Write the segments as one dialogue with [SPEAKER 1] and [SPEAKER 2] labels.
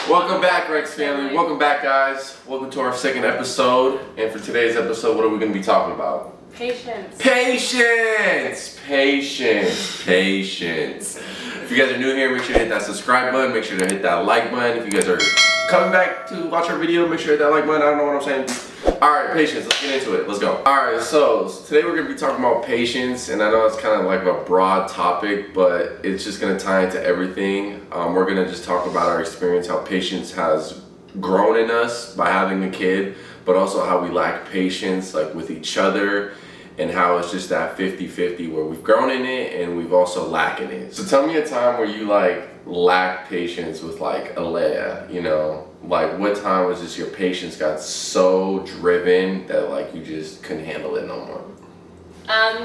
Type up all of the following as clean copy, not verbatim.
[SPEAKER 1] Welcome back, Rex family. Welcome back, guys. Welcome to our second episode. And for today's episode, what are we going to be talking about?
[SPEAKER 2] Patience.
[SPEAKER 1] Patience. If you guys are new here, make sure to hit that subscribe button. Make sure to hit that like button. If you guys are coming back to watch our video, make sure to hit that like button. I don't know what I'm saying. Alright, patience. Let's get into it. Let's go. Alright, so today we're going to be talking about patience. And I know it's kind of like a broad topic, but it's just going to tie into everything. We're going to just talk about our experience, how patience has grown in us by having a kid, but also how we lack patience like with each other, and how it's just that 50-50 where we've grown in it and we've also lacking it. So tell me a time where you like lack patience with like Alea, you know? Like what time was just your patience got so driven that like you just couldn't handle it no more?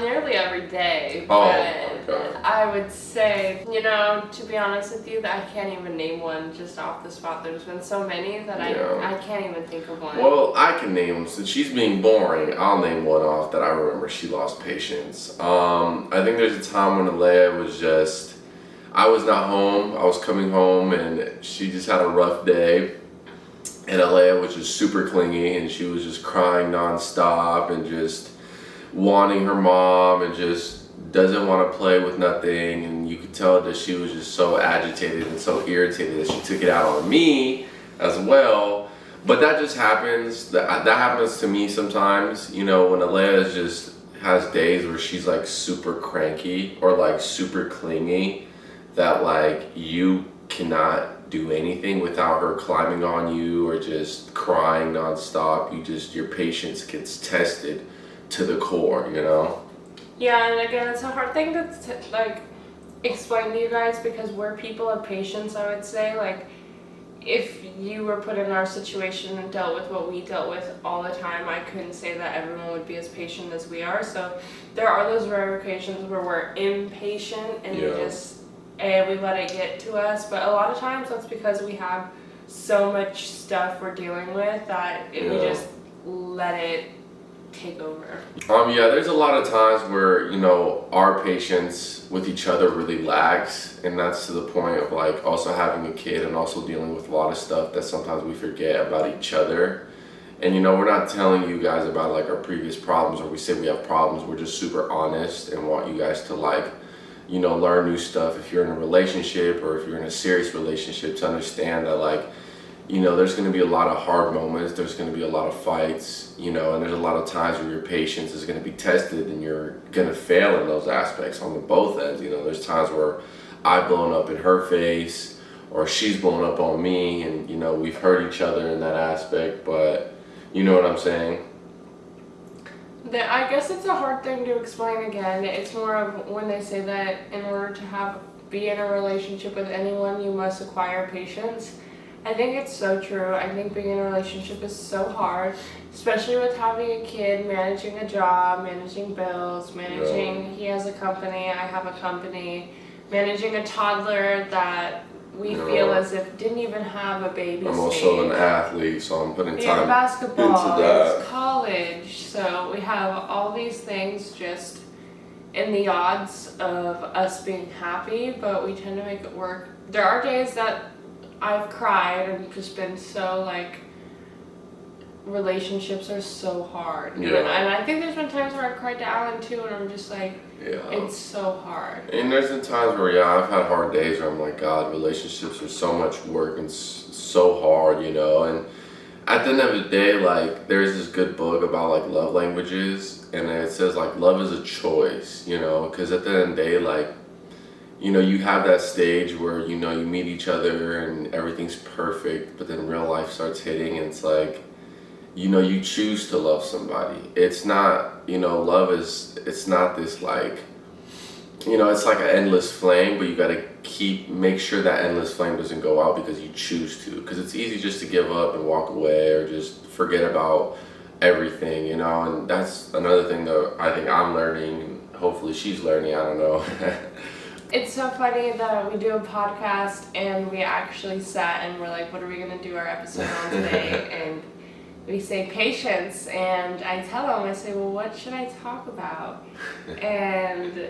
[SPEAKER 2] Nearly every day.
[SPEAKER 1] Oh,
[SPEAKER 2] but
[SPEAKER 1] okay.
[SPEAKER 2] I would say, you know, to be honest with you, that I can't even name one just off the spot. There's been so many that I can't even think of one.
[SPEAKER 1] Well, I can name them. Since she's being boring, I'll name one off that I remember she lost patience. I think there's a time when Alea was just, I was not home. I was coming home and she just had a rough day. And Alea was just super clingy and she was just crying nonstop and just wanting her mom and just doesn't want to play with nothing. And you could tell that she was just so agitated and so irritated that she took it out on me as well. But that just happens. That happens to me sometimes, you know, when Alea just has days where she's like super cranky or like super clingy, that like you cannot do anything without her climbing on you or just crying nonstop. Your patience gets tested to the core, you know?
[SPEAKER 2] Yeah, and again, it's a hard thing to like explain to you guys because we're people of patience, I would say. Like, if you were put in our situation and dealt with what we dealt with all the time, I couldn't say that everyone would be as patient as we are. So there are those rare occasions where we're impatient and we let it get to us. But a lot of times that's because we have so much stuff we're dealing with that we just let it take over.
[SPEAKER 1] There's a lot of times where, you know, our patience with each other really lacks, and that's to the point of like also having a kid and also dealing with a lot of stuff that sometimes we forget about each other. And you know, we're not telling you guys about like our previous problems or we say we have problems. We're just super honest and want you guys to like, you know, learn new stuff if you're in a relationship or if you're in a serious relationship, to understand that like, you know, there's going to be a lot of hard moments, there's going to be a lot of fights, you know, and there's a lot of times where your patience is going to be tested and you're going to fail in those aspects on the both ends. You know, there's times where I've blown up in her face or she's blown up on me, and you know, we've hurt each other in that aspect, but you know what I'm saying?
[SPEAKER 2] I guess it's a hard thing to explain again. It's more of when they say that in order to be in a relationship with anyone, you must acquire patience. I think it's so true. I think being in a relationship is so hard, especially with having a kid, managing a job, managing bills, he has a company, I have a company, managing a toddler that we feel as if didn't even have a baby
[SPEAKER 1] I'm
[SPEAKER 2] stage.
[SPEAKER 1] also an athlete, so I'm putting time
[SPEAKER 2] basketball,
[SPEAKER 1] into that.
[SPEAKER 2] it's college, so we have all these things just in the odds of us being happy, but we tend to make it work. There are days that I've cried and just been so like, relationships are so hard. And I think there's been times where I've cried to Alan too, and I'm just like, it's so hard.
[SPEAKER 1] And there's been times where I've had hard days where I'm like, God, relationships are so much work and so hard, you know. And at the end of the day, like, there's this good book about like love languages, and it says like love is a choice, you know, because at the end of the day, like, you know, you have that stage where, you know, you meet each other and everything's perfect, but then real life starts hitting and it's like, you know, you choose to love somebody. It's not, you know, it's not this like, you know, it's like an endless flame, but you got to make sure that endless flame doesn't go out because you choose to. Because it's easy just to give up and walk away or just forget about everything, you know, and that's another thing that I think I'm learning, and hopefully she's learning, I don't know.
[SPEAKER 2] It's so funny that we do a podcast and we actually sat and we're like, what are we going to do our episode on today? And we say patience, and I tell him, I say, well, what should I talk about? And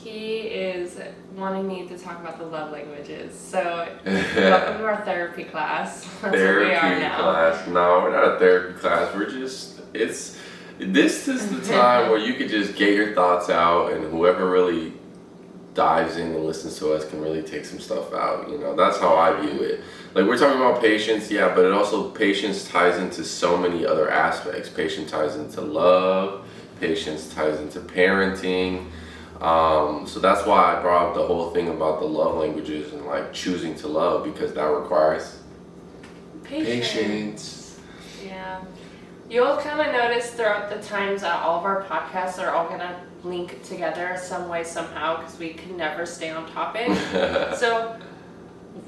[SPEAKER 2] He is wanting me to talk about the love languages. So, welcome to our therapy class. That's
[SPEAKER 1] Therapy
[SPEAKER 2] what we are now.
[SPEAKER 1] class. No, we're not a therapy class. We're just, this is the time where you could just get your thoughts out, and whoever really dives in and listens to us can really take some stuff out. You know, that's how I view it. Like, we're talking about patience, yeah, but it also, patience ties into so many other aspects. Patience ties into love. Patience ties into parenting. So that's why I brought up the whole thing about the love languages and like choosing to love, because that requires patience.
[SPEAKER 2] Yeah. You'll kind of notice throughout the times that all of our podcasts are all going to link together some way, somehow, because we can never stay on topic. So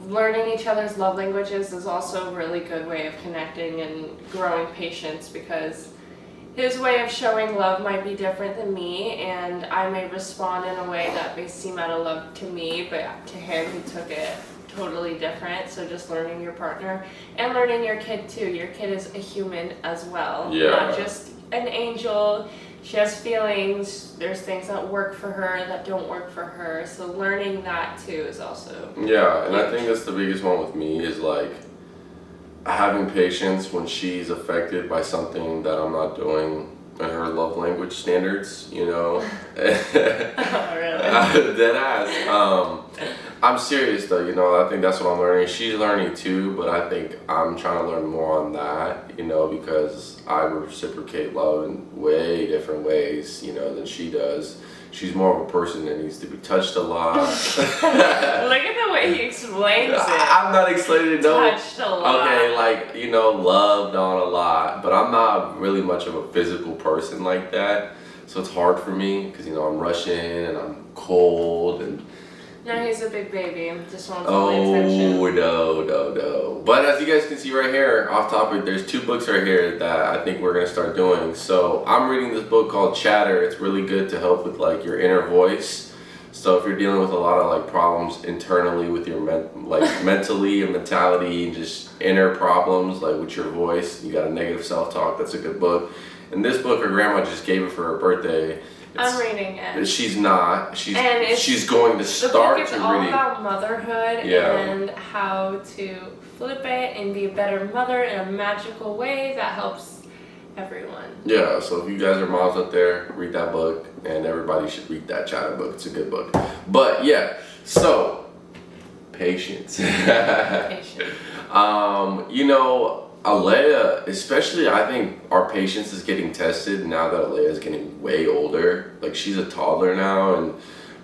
[SPEAKER 2] learning each other's love languages is also a really good way of connecting and growing patience, because his way of showing love might be different than me, and I may respond in a way that may seem out of love to me, but to him he took it totally different. So just learning your partner and learning your kid too. Your kid is a human as well,
[SPEAKER 1] Yeah.
[SPEAKER 2] not just an angel. She has feelings. There's things that work for her that don't work for her. So learning that too is also
[SPEAKER 1] Yeah, and I think that's the biggest one with me is like having patience when she's affected by something that I'm not doing in her love language standards, you know.
[SPEAKER 2] Oh, really?
[SPEAKER 1] Dead ass. I'm serious though, you know. I think that's what I'm learning. She's learning too, but I think I'm trying to learn more on that, you know, because I reciprocate love in way different ways, you know, than she does. She's more of a person that needs to be touched a lot.
[SPEAKER 2] Look at the way he explains it.
[SPEAKER 1] I'm not explaining, no.
[SPEAKER 2] Touched a lot.
[SPEAKER 1] Okay, like, you know, loved on a lot, but I'm not really much of a physical person like that. So it's hard for me because, you know, I'm Russian and I'm cold and.
[SPEAKER 2] No, he's a big baby. Just wants all the attention.
[SPEAKER 1] Oh, no. But as you guys can see right here, off topic, there's 2 books right here that I think we're going to start doing. So I'm reading this book called Chatter. It's really good to help with like your inner voice. So if you're dealing with a lot of like problems internally with your mentally and mentality and just inner problems like with your voice, you got a negative self-talk, that's a good book. And this book, her grandma just gave it for her birthday.
[SPEAKER 2] I'm reading it.
[SPEAKER 1] She's not. She's going to start
[SPEAKER 2] the book is
[SPEAKER 1] to
[SPEAKER 2] all
[SPEAKER 1] read.
[SPEAKER 2] about motherhood and how to flip it and be a better mother in a magical way that helps everyone.
[SPEAKER 1] Yeah, so if you guys are moms out there, read that book, and everybody should read that Chatter book. It's a good book. But yeah, so patience.
[SPEAKER 2] Patience.
[SPEAKER 1] You know, Alea, especially, I think our patience is getting tested now that Alea is getting way older. Like, she's a toddler now and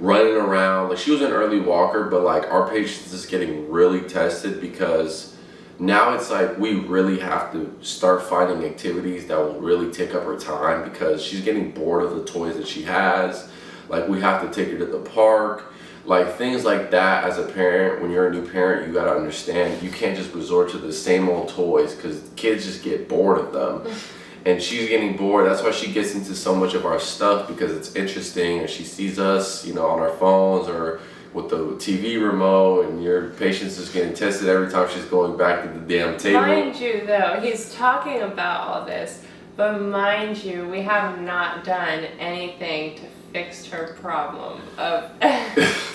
[SPEAKER 1] running around. Like, she was an early walker, but like our patience is getting really tested because now it's like we really have to start finding activities that will really take up her time because she's getting bored of the toys that she has. Like, we have to take her to the park. Like, things like that. As a parent, when you're a new parent, you gotta understand you can't just resort to the same old toys because kids just get bored of them. And she's getting bored. That's why she gets into so much of our stuff, because it's interesting and she sees us, you know, on our phones or with the TV remote, and your patience is getting tested every time she's going back to the damn table.
[SPEAKER 2] Mind you, though, he's talking about all this, but mind you, we have not done anything to fix her problem of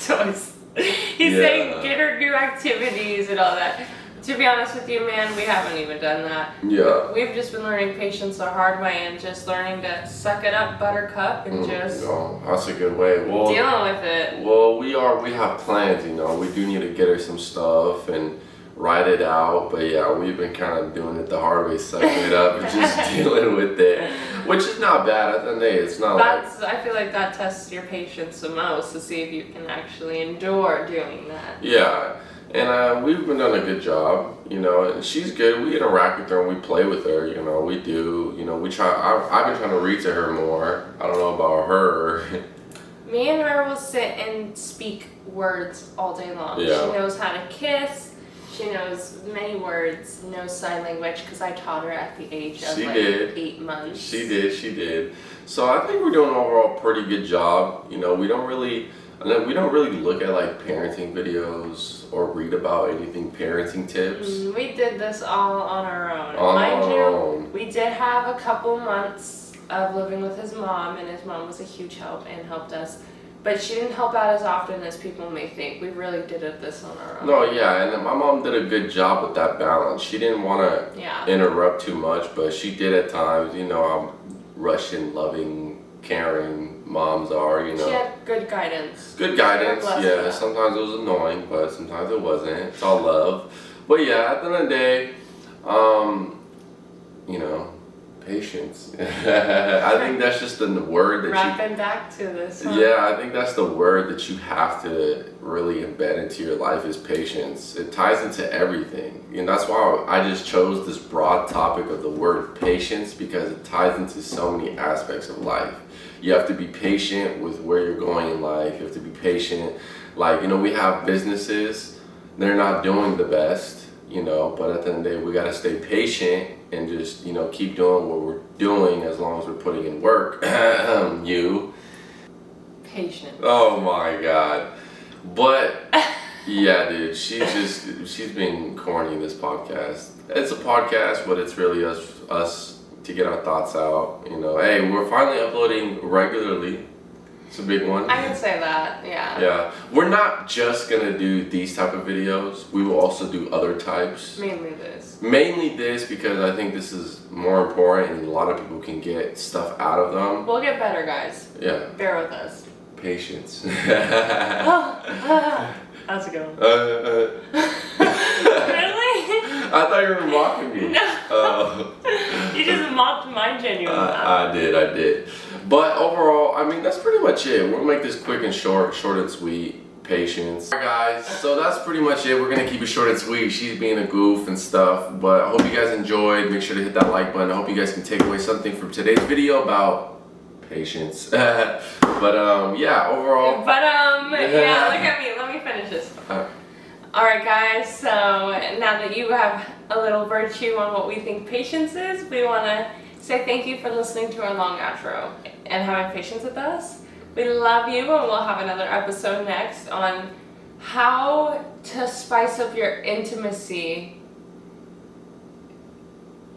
[SPEAKER 2] toys. He's saying get her new activities and all that. To be honest with you, man, we haven't even done that.
[SPEAKER 1] Yeah.
[SPEAKER 2] We've just been learning patience the hard way and just learning to suck it up, buttercup, and just
[SPEAKER 1] that's a good way. Well,
[SPEAKER 2] dealing with it.
[SPEAKER 1] Well, we have plans, you know. We do need to get her some stuff and write it out. But yeah, we've been kind of doing it the hard way, sucking it up and just dealing with it. Which is not bad. At the end of the day, it's not
[SPEAKER 2] I feel like that tests your patience the most, to see if you can actually endure doing that.
[SPEAKER 1] Yeah. And we've been doing a good job, you know, and she's good. We interact with her and we play with her, you know, we do, you know, we try. I've been trying to read to her more. I don't know about her.
[SPEAKER 2] Me and her will sit and speak words all day long.
[SPEAKER 1] Yeah.
[SPEAKER 2] She knows how to kiss. She knows many words, knows sign language, because I taught her at the age of 8 months.
[SPEAKER 1] She did. So I think we're doing overall a pretty good job. You know, we don't really look at like parenting videos or read about anything parenting tips.
[SPEAKER 2] We did this all on our own.
[SPEAKER 1] Mind you,
[SPEAKER 2] we did have a couple months of living with his mom, and his mom was a huge help and helped us but she didn't help out as often as people may think. We really did this on our own.
[SPEAKER 1] No, yeah, and my mom did a good job with that balance. She didn't want to
[SPEAKER 2] Yeah.
[SPEAKER 1] interrupt too much, but she did at times. You know how Russian, loving, caring moms are. You know.
[SPEAKER 2] She had good guidance.
[SPEAKER 1] Good guidance,
[SPEAKER 2] God bless
[SPEAKER 1] yeah.
[SPEAKER 2] her.
[SPEAKER 1] Sometimes it was annoying, but sometimes it wasn't. It's all love. But yeah, at the end of the day, you know, patience. I think that's just the word that
[SPEAKER 2] Wrapping back to this. Huh?
[SPEAKER 1] yeah, I think that's the word that you have to really embed into your life is patience. It ties into everything. And that's why I just chose this broad topic of the word patience because it ties into so many aspects of life. You have to be patient with where you're going in life. You have to be patient. Like, you know, we have businesses, they're not doing the best, you know, but at the end of the day, we got to stay patient and just, you know, keep doing what we're doing as long as we're putting in work. You.
[SPEAKER 2] Patience.
[SPEAKER 1] Oh my God. But yeah, dude, she's being corny in this podcast. It's a podcast, but it's really us to get our thoughts out. You know, hey, we're finally uploading regularly. It's a big one.
[SPEAKER 2] I can say that, yeah.
[SPEAKER 1] Yeah, we're not just gonna do these type of videos. We will also do other types. Mainly this because I think this is more important and a lot of people can get stuff out of them.
[SPEAKER 2] We'll get better, guys.
[SPEAKER 1] Yeah.
[SPEAKER 2] Bear with us.
[SPEAKER 1] Patience.
[SPEAKER 2] That's a good one.
[SPEAKER 1] Really? I thought you were mocking me.
[SPEAKER 2] No. You just mocked my genuine laugh.
[SPEAKER 1] I did. But overall, I mean, that's pretty much it. We'll make this quick and short and sweet. Patience. Alright guys, so that's pretty much it. We're gonna keep it short and sweet. She's being a goof and stuff. But I hope you guys enjoyed. Make sure to hit that like button. I hope you guys can take away something from today's video about patience. But yeah, overall.
[SPEAKER 2] Yeah, look at me. Let me finish this. Alright guys, so now that you have a little virtue on what we think patience is, we want to say thank you for listening to our long outro and having patience with us. We love you, and we'll have another episode next on how to spice up your intimacy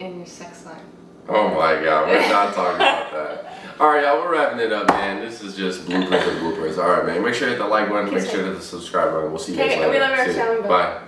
[SPEAKER 2] in your sex life.
[SPEAKER 1] Oh my God, we're not talking about that. Alright y'all, we're wrapping it up, man. This is just bloopers and bloopers. Alright man, make sure to hit the like button, make sure to hit the subscribe button. We'll see you guys later.
[SPEAKER 2] We love our
[SPEAKER 1] See you.
[SPEAKER 2] channel.
[SPEAKER 1] Bye.